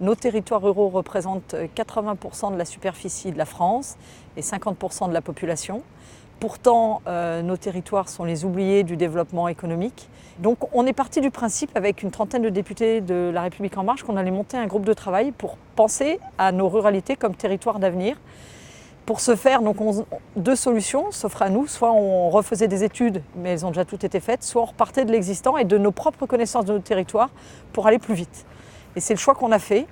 Nos territoires ruraux représentent 80% de la superficie de la France et 50% de la population. Pourtant, nos territoires sont les oubliés du développement économique. Donc on est parti du principe, avec une trentaine de députés de La République En Marche, qu'on allait monter un groupe de travail pour penser à nos ruralités comme territoires d'avenir. Pour ce faire, donc, deux solutions s'offrent à nous. Soit on refaisait des études, mais elles ont déjà toutes été faites, soit on repartait de l'existant et de nos propres connaissances de nos territoires pour aller plus vite. Et c'est le choix qu'on a fait.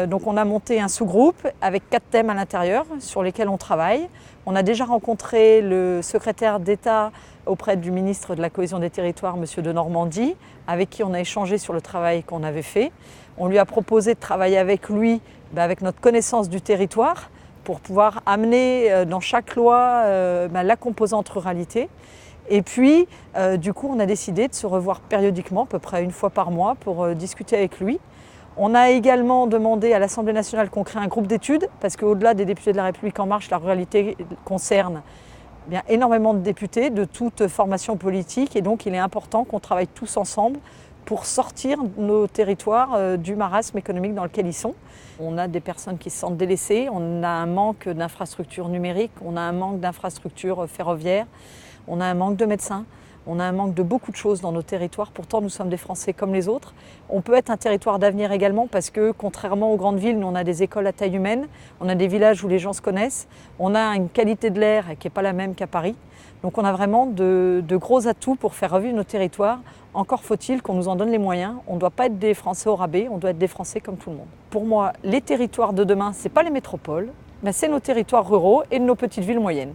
Donc on a monté un sous-groupe avec 4 thèmes à l'intérieur sur lesquels on travaille. On a déjà rencontré le secrétaire d'État auprès du ministre de la Cohésion des Territoires, M. de Normandie, avec qui on a échangé sur le travail qu'on avait fait. On lui a proposé de travailler avec lui, avec notre connaissance du territoire, pour pouvoir amener dans chaque loi la composante ruralité. Et puis, du coup, on a décidé de se revoir périodiquement, à peu près une fois par mois, pour discuter avec lui. On a également demandé à l'Assemblée nationale qu'on crée un groupe d'études, parce qu'au-delà des députés de La République En Marche, la ruralité concerne énormément de députés de toute formation politique, et donc il est important qu'on travaille tous ensemble pour sortir nos territoires du marasme économique dans lequel ils sont. On a des personnes qui se sentent délaissées, on a un manque d'infrastructures numériques, on a un manque d'infrastructures ferroviaires, on a un manque de médecins. On a un manque de beaucoup de choses dans nos territoires, pourtant nous sommes des Français comme les autres. On peut être un territoire d'avenir également parce que, contrairement aux grandes villes, nous on a des écoles à taille humaine, on a des villages où les gens se connaissent, on a une qualité de l'air qui n'est pas la même qu'à Paris. Donc on a vraiment de gros atouts pour faire revivre nos territoires. Encore faut-il qu'on nous en donne les moyens. On ne doit pas être des Français au rabais, on doit être des Français comme tout le monde. Pour moi, les territoires de demain, ce n'est pas les métropoles, mais c'est nos territoires ruraux et nos petites villes moyennes.